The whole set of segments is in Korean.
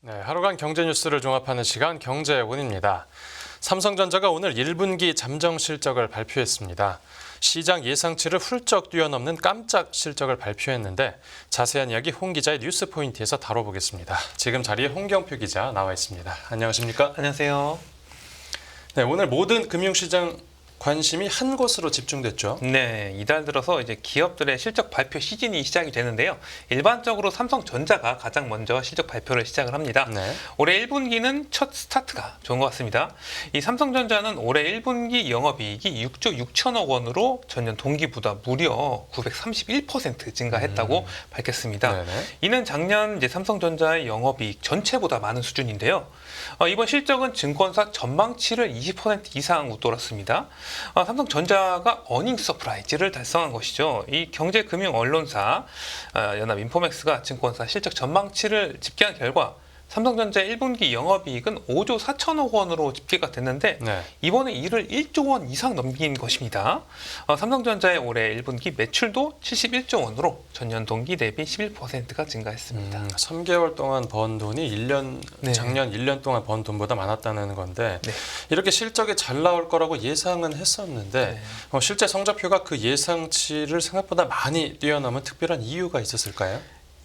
네, 하루간 경제 뉴스를 종합하는 시간 경제원입니다. 삼성전자가 오늘 1분기 잠정 실적을 발표했습니다. 시장 예상치를 훌쩍 뛰어넘는 깜짝 실적을 발표했는데 자세한 이야기 홍 기자의 뉴스 포인트에서 다뤄보겠습니다. 지금 자리에 홍경표 기자 나와 있습니다. 안녕하십니까? 안녕하세요. 네, 오늘 모든 금융시장 관심이 한 곳으로 집중됐죠. 네, 이달 들어서 이제 기업들의 실적 발표 시즌이 시작이 되는데요. 일반적으로 삼성전자가 가장 먼저 실적 발표를 시작을 합니다. 네. 올해 1분기는 첫 스타트가 좋은 것 같습니다. 이 삼성전자는 올해 1분기 영업이익이 6조 6천억 원으로 전년 동기보다 무려 931% 증가했다고 밝혔습니다. 네네. 이는 작년 이제 삼성전자의 영업이익 전체보다 많은 수준인데요. 이번 실적은 증권사 전망치를 20% 이상 웃돌았습니다. 삼성전자가 어닝 서프라이즈를 달성한 것이죠. 이 경제금융 언론사 연합인포맥스가 증권사 실적 전망치를 집계한 결과 삼성전자 1분기 영업이익은 5조 4천억 원으로 집계가 됐는데 네. 이번에 이를 1조 원 이상 넘긴 것입니다. 삼성전자의 올해 1분기 매출도 71조 원으로 전년 동기 대비 11%가 증가했습니다. 3개월 동안 번 돈이 네. 작년 1년 동안 번 돈보다 많았다는 건데 네. 이렇게 실적이 잘 나올 거라고 예상은 했었는데 네. 실제 성적표가 그 예상치를 생각보다 많이 뛰어넘은 특별한 이유가 있었을까요?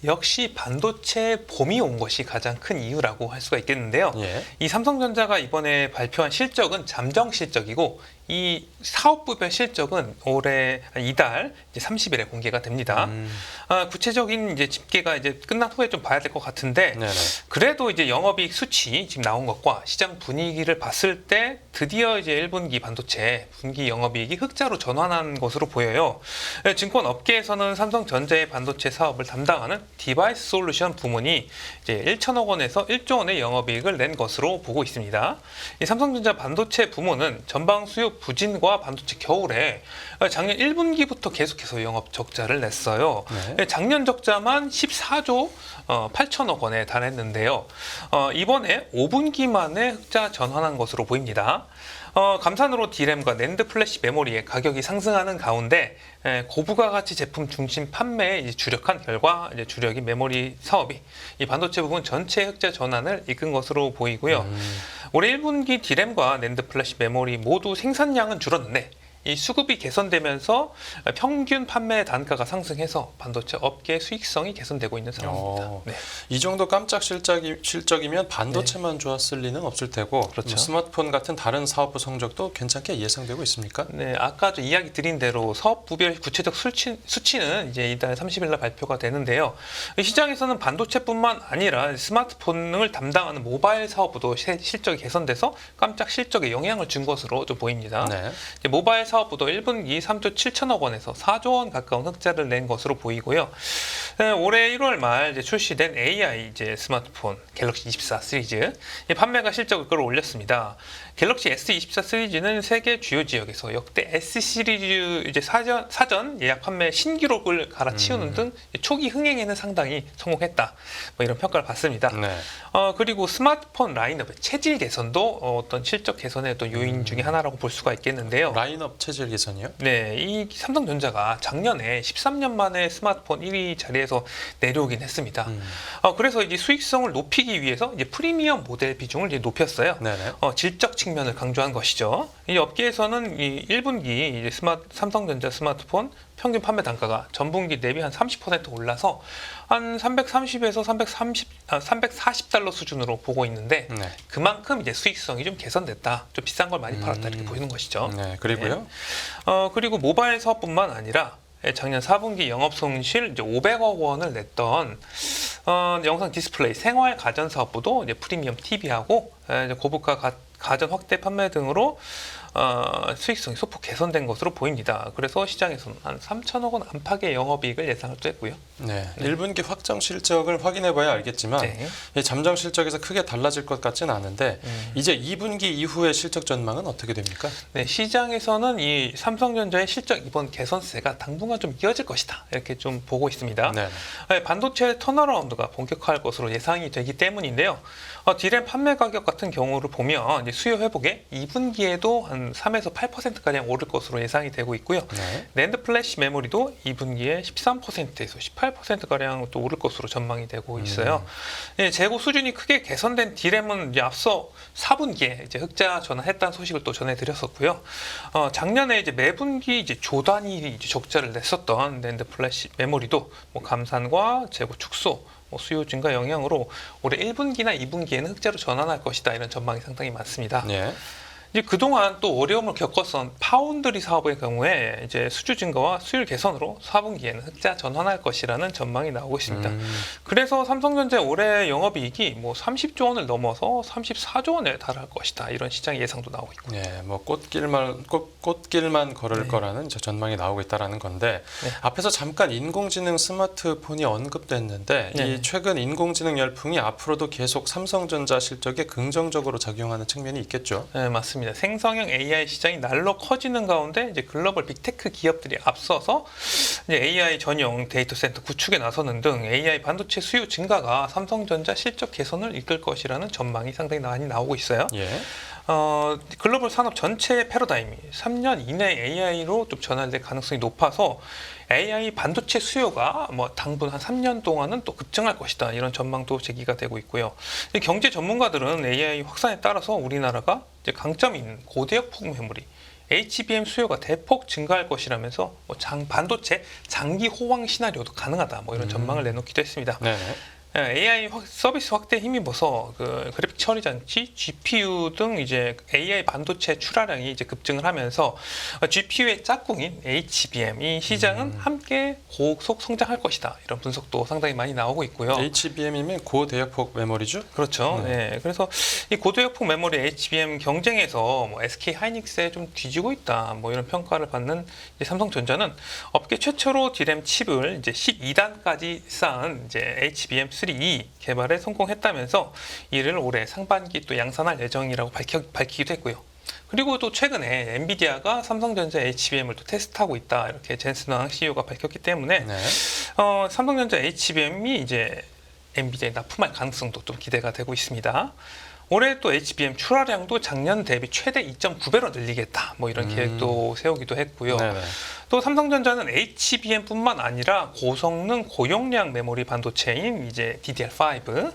역시 반도체 봄이 온 것이 가장 큰 이유라고 할 수가 있겠는데요. 예. 이 삼성전자가 이번에 발표한 실적은 잠정 실적이고 이 사업부별 실적은 올해 이달 이제 30일에 공개가 됩니다. 구체적인 이제 집계가 이제 끝난 후에 좀 봐야 될 것 같은데 네네. 그래도 이제 영업이익 수치 지금 나온 것과 시장 분위기를 봤을 때 드디어 이제 1분기 반도체 분기 영업이익이 흑자로 전환한 것으로 보여요. 증권 업계에서는 삼성전자의 반도체 사업을 담당하는 디바이스 솔루션 부문이 이제 1천억 원에서 1조 원의 영업이익을 낸 것으로 보고 있습니다. 이 삼성전자 반도체 부문은 전방 수요 부진과 반도체 겨울에 작년 1분기부터 계속해서 영업 적자를 냈어요. 네. 작년 적자만 14조 8천억 원에 달했는데요. 이번에 5분기 만에 흑자 전환한 것으로 보입니다. 감산으로 D램과 낸드 플래시 메모리의 가격이 상승하는 가운데 고부가 가치 제품 중심 판매에 이제 주력한 결과 이제 주력인 메모리 사업이 이 반도체 부분 전체 흑자 전환을 이끈 것으로 보이고요. 올해 1분기 D램과 낸드 플래시 메모리 모두 생산량은 줄었는데 이 수급이 개선되면서 평균 판매 단가가 상승해서 반도체 업계의 수익성이 개선되고 있는 상황입니다. 네. 이 정도 깜짝 실적이면 반도체만 좋았을 리는 없을 테고 그렇죠. 스마트폰 같은 다른 사업부 성적도 괜찮게 예상되고 있습니까? 네, 아까 이야기 드린 대로 사업부별 구체적 수치는 이제 이달 30일 날 발표가 되는데요. 시장에서는 반도체뿐만 아니라 스마트폰을 담당하는 모바일 사업부도 실적이 개선돼서 깜짝 실적에 영향을 준 것으로 좀 보입니다. 네. 모바일 사업부도 1분기 3조 7천억 원에서 4조 원 가까운 흑자를 낸 것으로 보이고요. 올해 1월 말 이제 출시된 AI 이제 스마트폰 갤럭시 24 시리즈 판매가 실적을 끌어올렸습니다. 갤럭시 S24 시리즈는 세계 주요 지역에서 역대 S 시리즈 이제 사전 예약 판매 신기록을 갈아치우는 등 초기 흥행에는 상당히 성공했다. 뭐 이런 평가를 받습니다. 네. 그리고 스마트폰 라인업의 체질 개선도 어떤 실적 개선의 또 요인 중에 하나라고 볼 수가 있겠는데요. 라인업 체질 개선이요? 네, 이 삼성전자가 작년에 13년 만에 스마트폰 1위 자리에서 내려오긴 했습니다. 그래서 이제 수익성을 높이기 위해서 이제 프리미엄 모델 비중을 이제 높였어요. 네네. 질적 측면을 강조한 것이죠. 이 업계에서는 이 1분기 이제 삼성전자 스마트폰 평균 판매 단가가 전분기 대비 한 30% 올라서 한 330에서 340달러 수준으로 보고 있는데 네. 그만큼 이제 수익성이 좀 개선됐다. 좀 비싼 걸 많이 팔았다 이렇게 보이는 것이죠. 네. 그리고요. 네. 그리고 모바일 사업뿐만 아니라 작년 4분기 영업 손실 이제 500억 원을 냈던 영상 디스플레이 생활 가전 사업부도 이제 프리미엄 TV하고 이제 고부가 가전 확대 판매 등으로 수익성이 소폭 개선된 것으로 보입니다. 그래서 시장에서는 한 3천억 원 안팎의 영업이익을 예상을 또 했고요. 네. 1분기 확정 실적을 확인해봐야 알겠지만 네. 이 잠정 실적에서 크게 달라질 것 같지는 않은데 이제 2분기 이후의 실적 전망은 어떻게 됩니까? 네, 시장에서는 이 삼성전자의 실적 이번 개선세가 당분간 좀 이어질 것이다. 이렇게 좀 보고 있습니다. 네. 반도체 턴어라운드가 본격화할 것으로 예상이 되기 때문인데요. D램 판매 가격 같은 경우를 보면 이제 수요 회복에 2분기에도 한 3에서 8%가량 오를 것으로 예상이 되고 있고요. 네. 낸드 플래시 메모리도 2분기에 13%에서 18%가량 또 오를 것으로 전망이 되고 있어요. 예, 재고 수준이 크게 개선된 D램은 이제 앞서 4분기에 이제 흑자 전환했다는 소식을 또 전해드렸었고요. 작년에 이제 매분기 이제 조 단위 이제 적자를 냈었던 낸드 플래시 메모리도 뭐 감산과 재고 축소, 수요 증가 영향으로 올해 1분기나 2분기에는 흑자로 전환할 것이다, 이런 전망이 상당히 많습니다. 네. 이제 그동안 또 어려움을 겪었던 파운드리 사업의 경우에 이제 수주 증가와 수율 개선으로 4분기에는 흑자 전환할 것이라는 전망이 나오고 있습니다. 그래서 삼성전자 올해 영업이익이 뭐 30조 원을 넘어서 34조 원에 달할 것이다, 이런 시장 예상도 나오고 있고. 네, 뭐 꽃길만 걸을 네. 거라는 이제 전망이 나오고 있다라는 건데, 네. 앞에서 잠깐 인공지능 스마트폰이 언급됐는데 네. 이 최근 인공지능 열풍이 앞으로도 계속 삼성전자 실적에 긍정적으로 작용하는 측면이 있겠죠. 네, 맞습니다. 생성형 AI 시장이 날로 커지는 가운데 이제 글로벌 빅테크 기업들이 앞서서 이제 AI 전용 데이터 센터 구축에 나서는 등 AI 반도체 수요 증가가 삼성전자 실적 개선을 이끌 것이라는 전망이 상당히 많이 나오고 있어요. 예. 글로벌 산업 전체의 패러다임이 3년 이내에 AI로 좀 전환될 가능성이 높아서 AI 반도체 수요가 뭐 당분 한 3년 동안은 또 급증할 것이다, 이런 전망도 제기가 되고 있고요. 경제 전문가들은 AI 확산에 따라서 우리나라가 이제 강점이 있는 고대역폭 메모리 HBM 수요가 대폭 증가할 것이라면서 뭐 반도체 장기 호황 시나리오도 가능하다, 뭐 이런 전망을 내놓기도 했습니다. 네. AI 서비스 확대에 힘입어서 그 그래픽 처리 장치, GPU 등 이제 AI 반도체 출하량이 이제 급증을 하면서 GPU의 짝꿍인 HBM 이 시장은 함께 고속 성장할 것이다, 이런 분석도 상당히 많이 나오고 있고요. HBM이면 고대역폭 메모리죠? 그렇죠. 네. 네. 그래서 이 고대역폭 메모리 HBM 경쟁에서 뭐 SK 하이닉스에 좀 뒤지고 있다, 뭐 이런 평가를 받는 이제 삼성전자는 업계 최초로 D램 칩을 이제 12단까지 쌓은 이제 HBM3E 개발에 성공했다면서 이를 올해 상반기 또 양산할 예정이라고 밝히기도 했고요. 그리고 또 최근에 엔비디아가 삼성전자 HBM을 또 테스트하고 있다, 이렇게 젠슨왕 CEO가 밝혔기 때문에 네. 삼성전자 HBM이 이제 엔비디아에 납품할 가능성도 좀 기대가 되고 있습니다. 올해 또 HBM 출하량도 작년 대비 최대 2.9배로 늘리겠다, 뭐 이런 계획도 세우기도 했고요. 네네. 또 삼성전자는 HBM뿐만 아니라 고성능 고용량 메모리 반도체인 이제 DDR5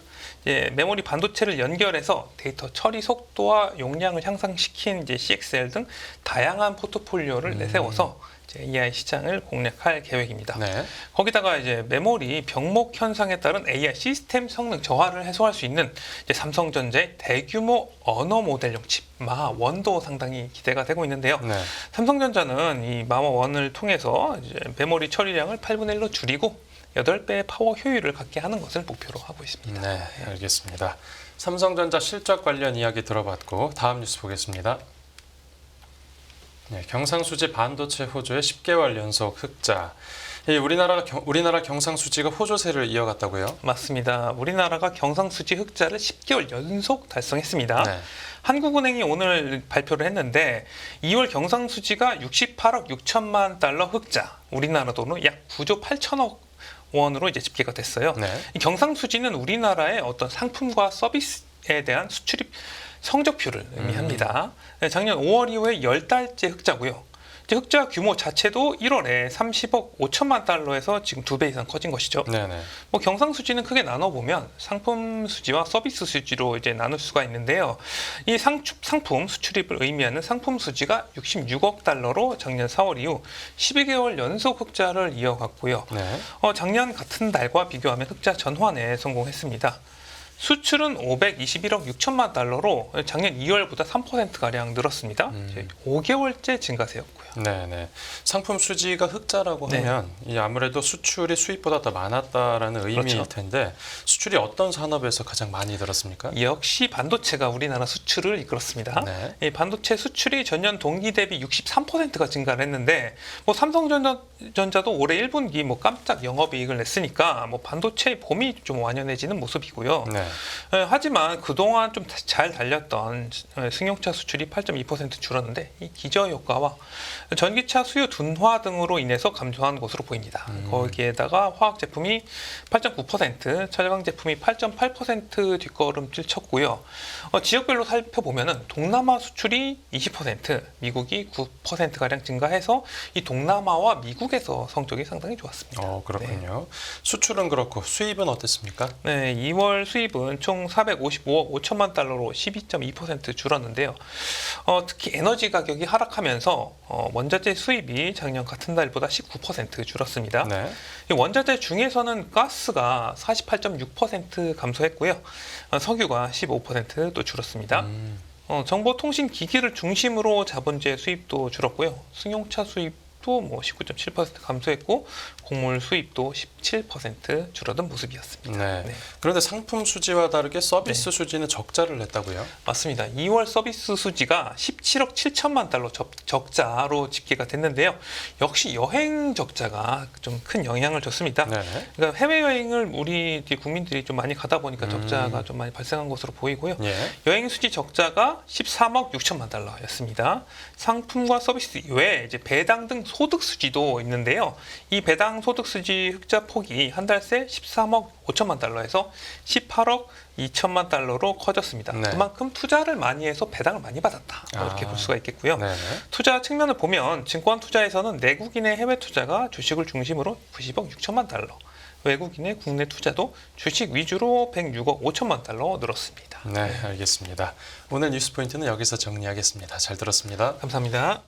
메모리 반도체를 연결해서 데이터 처리 속도와 용량을 향상시킨 이제 CXL 등 다양한 포트폴리오를 내세워서 이제 AI 시장을 공략할 계획입니다. 네. 거기다가 이제 메모리 병목 현상에 따른 AI 시스템 성능 저하를 해소할 수 있는 이제 삼성전자의 대규모 언어 모델용 칩 마1도 상당히 기대가 되고 있는데요. 네. 삼성전자는 이 마1을 통해서 이제 메모리 처리량을 8분의 1로 줄이고 8배의 파워 효율을 갖게 하는 것을 목표로 하고 있습니다. 네, 알겠습니다. 삼성전자 실적 관련 이야기 들어봤고, 다음 뉴스 보겠습니다. 네, 경상수지 반도체 호조의 10개월 연속 흑자. 우리나라 경상수지가 호조세를 이어갔다고요? 맞습니다. 우리나라가 경상수지 흑자를 10개월 연속 달성했습니다. 네. 한국은행이 오늘 발표를 했는데 2월 경상수지가 68억 6천만 달러 흑자, 우리나라 돈으로 약 9조 8천억 원으로 이제 집계가 됐어요. 네. 이 경상수지는 우리나라의 어떤 상품과 서비스에 대한 수출입 성적표를 의미합니다. 작년 5월 이후에 10달째 흑자고요. 이제 흑자 규모 자체도 1월에 30억 5천만 달러에서 지금 2배 이상 커진 것이죠. 네네. 뭐 경상수지는 크게 나눠보면 상품 수지와 서비스 수지로 이제 나눌 수가 있는데요. 이 상품 수출입을 의미하는 상품 수지가 66억 달러로 작년 4월 이후 12개월 연속 흑자를 이어갔고요. 네. 작년 같은 달과 비교하면 흑자 전환에 성공했습니다. 수출은 521억 6천만 달러로 작년 2월보다 3%가량 늘었습니다. 이제 5개월째 증가세였고요. 네네. 상품 수지가 흑자라고 네. 하면 이 아무래도 수출이 수입보다 더 많았다라는 의미일 그렇죠. 텐데, 수출이 어떤 산업에서 가장 많이 늘었습니까? 역시 반도체가 우리나라 수출을 이끌었습니다. 네. 이 반도체 수출이 전년 동기 대비 63%가 증가를 했는데, 뭐 삼성전자도 올해 1분기 뭐 깜짝 영업이익을 냈으니까 뭐 반도체의 봄이 좀 완연해지는 모습이고요. 네. 하지만 그동안 좀 잘 달렸던 승용차 수출이 8.2% 줄었는데 이 기저효과와 전기차 수요 둔화 등으로 인해서 감소한 것으로 보입니다. 거기에다가 화학 제품이 8.9%, 철강 제품이 8.8% 뒷걸음질 쳤고요. 지역별로 살펴보면은 동남아 수출이 20%, 미국이 9%가량 증가해서 이 동남아와 미국에서 성적이 상당히 좋았습니다. 그렇군요. 수출은 그렇고 수입은 어땠습니까? 네, 2월 수입은 총 455억 5천만 달러로 12.2% 줄었는데요. 특히 에너지 가격이 하락하면서 원자재 수입이 작년 같은 달보다 19% 줄었습니다. 네. 이 원자재 중에서는 가스가 48.6% 감소했고요. 석유가 15%또 줄었습니다. 정보통신기기를 중심으로 자본재 수입도 줄었고요. 승용차 수입도 19.7% 감소했고 곡물 수입도 17% 줄어든 모습이었습니다. 네. 그런데 상품 수지와 다르게 서비스 수지는 적자를 냈다고요? 맞습니다. 2월 서비스 수지가 17억 7천만 달러 적자로 집계가 됐는데요. 역시 여행 적자가 좀 큰 영향을 줬습니다. 네. 그러니까 해외여행을 우리 국민들이 좀 많이 가다 보니까 적자가 좀 많이 발생한 것으로 보이고요. 예. 여행 수지 적자가 13억 6천만 달러였습니다. 상품과 서비스 외에 이제 배당 등 소득 수지도 있는데요. 이 배당 소득 수지 흑자 폭이 한 달 새 13억 5천만 달러에서 18억 2천만 달러로 커졌습니다. 네. 그만큼 투자를 많이 해서 배당을 많이 받았다. 이렇게 볼 수가 있겠고요. 네. 투자 측면을 보면 증권 투자에서는 내국인의 해외 투자가 주식을 중심으로 90억 6천만 달러, 외국인의 국내 투자도 주식 위주로 106억 5천만 달러 늘었습니다. 네, 알겠습니다. 오늘 뉴스 포인트는 여기서 정리하겠습니다. 잘 들었습니다. 감사합니다.